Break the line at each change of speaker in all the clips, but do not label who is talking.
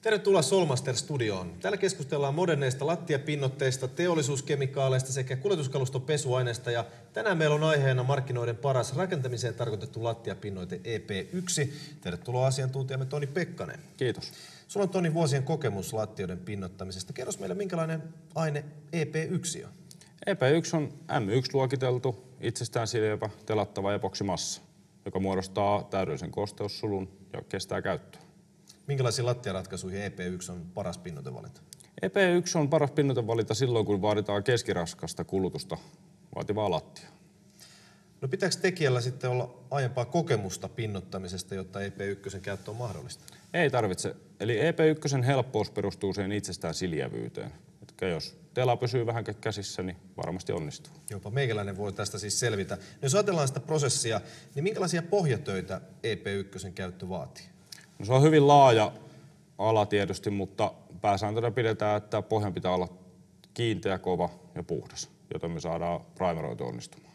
Tervetuloa Solmaster-studioon. Täällä keskustellaan moderneista lattiapinnoitteista, teollisuuskemikaaleista sekä kuljetuskaluston pesuaineista. Ja tänään meillä on aiheena markkinoiden paras rakentamiseen tarkoitettu lattiapinnoite EP1. Tervetuloa asiantuntijamme Toni Pekkanen.
Kiitos.
Sulla on Toni vuosien kokemus lattioiden pinnoittamisesta. Kerros meille, minkälainen aine EP1 on?
EP1 on M1-luokiteltu, itsestään siljelevä, telattava epoksimassa, joka muodostaa täydellisen kosteussulun ja kestää käyttöä.
Minkälaisiin lattiaratkaisuihin EP1 on paras pinnoitevalinta?
EP1 on paras pinnoitevalinta silloin, kun vaaditaan keskiraskasta kulutusta vaativaa lattiaa.
No pitääkö tekijällä sitten olla aiempaa kokemusta pinnoittamisesta, jotta EP1 käyttö on mahdollista?
Ei tarvitse. Eli EP1 helppous perustuu siihen itsestään siljävyyteen. Etkä jos tela pysyy vähän käsissä, niin varmasti onnistuu.
Jopa meikäläinen voi tästä siis selvitä. No jos ajatellaan sitä prosessia, niin minkälaisia pohjatöitä EP1 käyttö vaatii?
No se on hyvin laaja ala tietysti, mutta pääsääntönä pidetään, että pohjan pitää olla kiinteä, kova ja puhdas, jotta me saadaan primeroitu onnistumaan.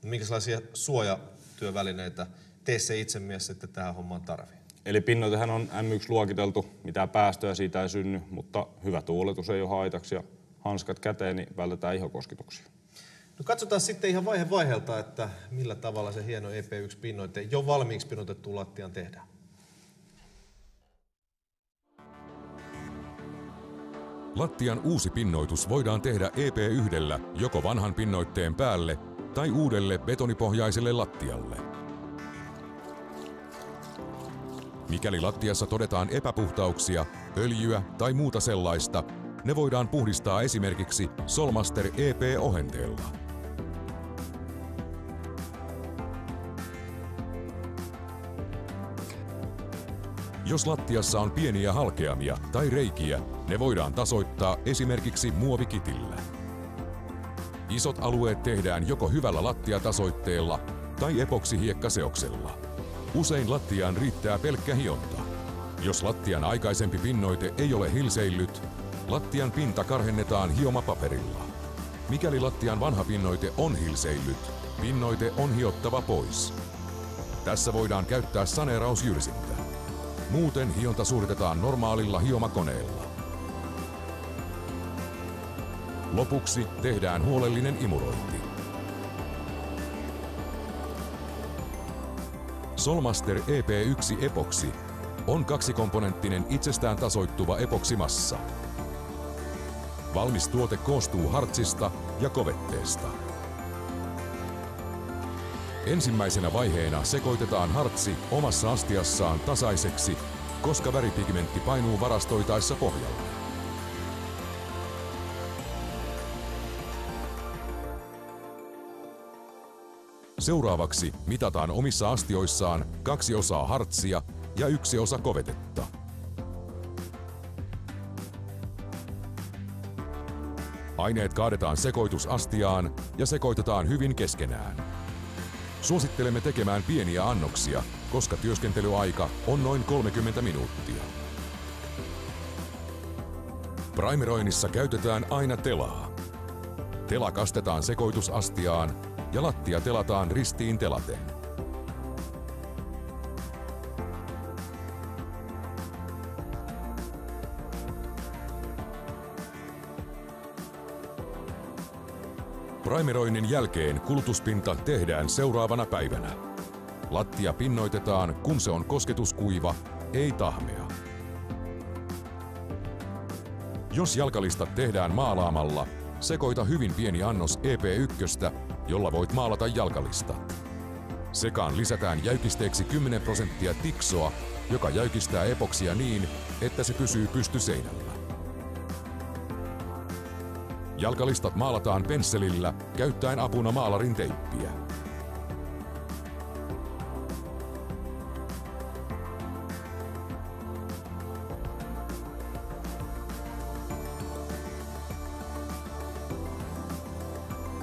No minkälaisia suojatyövälineitä tee se itse mies sitten tähän hommaan tarvii?
Eli pinnoitehän on M1-luokiteltu, mitään päästöjä siitä ei synny, mutta hyvä tuuletus ei ole haitaksi ja hanskat käteen, niin vältetään ihokosketuksia.
No katsotaan sitten ihan vaihe vaiheelta, että millä tavalla se hieno EP1-pinnoite jo valmiiksi pinnoitettuun lattiaan tehdään.
Lattian uusi pinnoitus voidaan tehdä EP1:llä joko vanhan pinnoitteen päälle tai uudelle betonipohjaiselle lattialle. Mikäli lattiassa todetaan epäpuhtauksia, öljyä tai muuta sellaista, ne voidaan puhdistaa esimerkiksi Solmaster EP-ohenteella. Jos lattiassa on pieniä halkeamia tai reikiä, ne voidaan tasoittaa esimerkiksi muovikitillä. Isot alueet tehdään joko hyvällä lattiatasoitteella tai epoksihiekkaseoksella. Usein lattiaan riittää pelkkä hionta. Jos lattian aikaisempi pinnoite ei ole hilseillyt, lattian pinta karhennetaan hiomapaperilla. Mikäli lattian vanha pinnoite on hilseillyt, pinnoite on hiottava pois. Tässä voidaan käyttää saneerausjyrsintä. Muuten hionta suoritetaan normaalilla hiomakoneella. Lopuksi tehdään huolellinen imurointi. Solmaster EP1 epoksi on kaksikomponenttinen itsestään tasoittuva epoksimassa. Valmis tuote koostuu hartsista ja kovetteesta. Ensimmäisenä vaiheena sekoitetaan hartsi omassa astiassaan tasaiseksi, koska väripigmentti painuu varastoitaessa pohjalle. Seuraavaksi mitataan omissa astioissaan 2 osaa hartsia ja 1 osa kovetetta. Aineet kaadetaan sekoitusastiaan ja sekoitetaan hyvin keskenään. Suosittelemme tekemään pieniä annoksia, koska työskentelyaika on noin 30 minuuttia. Primeroinnissa käytetään aina telaa. Tela kastetaan sekoitusastiaan ja lattia telataan ristiin telaten. Primeroinnin jälkeen kulutuspinta tehdään seuraavana päivänä. Lattia pinnoitetaan, kun se on kosketuskuiva, ei tahmea. Jos jalkalistat tehdään maalaamalla, sekoita hyvin pieni annos EP1, jolla voit maalata jalkalistat. Sekaan lisätään jäykisteeksi 10% tiksoa, joka jäykistää epoksia niin, että se pysyy pystyseinällä. Jalkalistat maalataan pensselillä käyttäen apuna maalarin teippiä.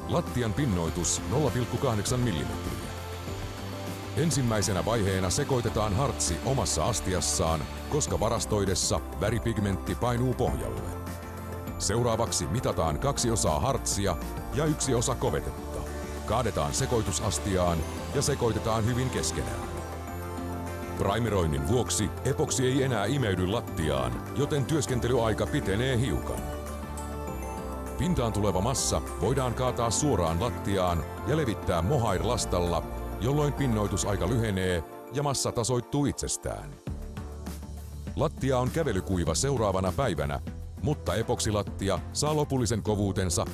Lattian pinnoitus 0,8 mm. Ensimmäisenä vaiheena sekoitetaan hartsi omassa astiassaan, koska varastoidessa väripigmentti painuu pohjalle. Seuraavaksi mitataan 2 osaa hartsia ja 1 osa kovetetta. Kaadetaan sekoitusastiaan ja sekoitetaan hyvin keskenään. Primeroinnin vuoksi epoksi ei enää imeydy lattiaan, joten työskentelyaika pitenee hiukan. Pintaan tuleva massa voidaan kaataa suoraan lattiaan ja levittää mohair-lastalla, jolloin pinnoitusaika lyhenee ja massa tasoittuu itsestään. Lattia on kävelykuiva seuraavana päivänä, mutta epoksilattia saa lopullisen kovuutensa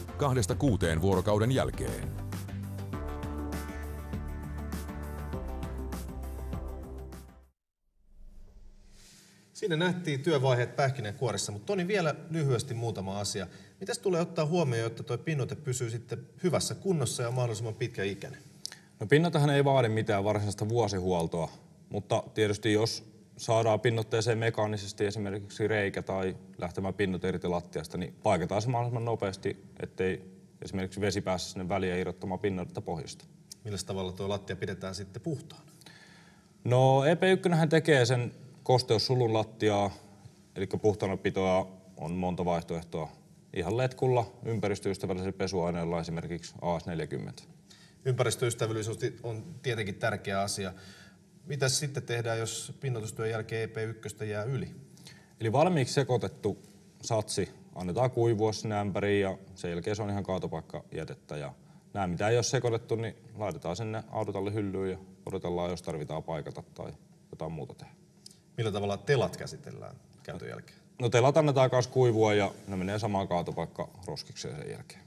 2–6 vuorokauden jälkeen.
Siinä nähtiin työvaiheet pähkinänkuoressa, mutta Toni, vielä lyhyesti muutama asia. Mitäs tulee ottaa huomioon, jotta tuo pinnoite pysyy sitten hyvässä kunnossa ja mahdollisimman pitkäikäinen?
No pinnoitehan ei vaadi mitään varsinaista vuosihuoltoa, mutta tietysti jos saadaan pinnoitteeseen mekaanisesti esimerkiksi reikä tai lähtemään pinnoite irti lattiasta, niin paikataan se mahdollisimman nopeasti, ettei esimerkiksi vesi pääse sinne väliin irrottamaan pinnoitetta pohjasta.
Millä tavalla tuo lattia pidetään sitten puhtaana?
No EP1 tekee sen kosteussulun lattiaa, eli puhtaanapitoa on monta vaihtoehtoa. Ihan letkulla, ympäristöystävällisellä pesuaineella, esimerkiksi AS40.
Ympäristöystävällisyys on tietenkin tärkeä asia. Mitäs sitten tehdään, jos pinnoitustyön jälkeen EP1 jää yli?
Eli valmiiksi sekoitettu satsi annetaan kuivua sinne ämpäriin ja sen jälkeen se on ihan kaatopaikkajätettä. Ja nämä, mitä ei ole sekoitettu, niin laitetaan sinne autotallihyllyyn ja odotellaan, jos tarvitaan paikata tai jotain muuta tehdä.
Millä tavalla telat käsitellään käytön jälkeen?
No telat annetaan kanssa kuivua ja ne menee samaan kaatopaikkaroskikseen sen jälkeen.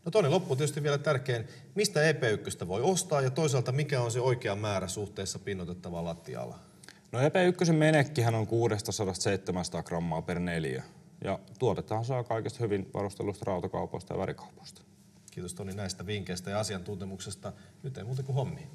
No toinen loppu tietysti vielä tärkein. Mistä EP1 voi ostaa ja toisaalta mikä on se oikea määrä suhteessa pinnoitettavaan lattia-alaan?
No EP1 menekkihän on 600–700 grammaa per neliö. Ja tuotetaan saa kaikesta hyvin varustellusta rautakaupoista ja värikaupoista.
Kiitos Toni näistä vinkkeistä ja asiantuntemuksesta. Nyt ei muuta kuin hommiin.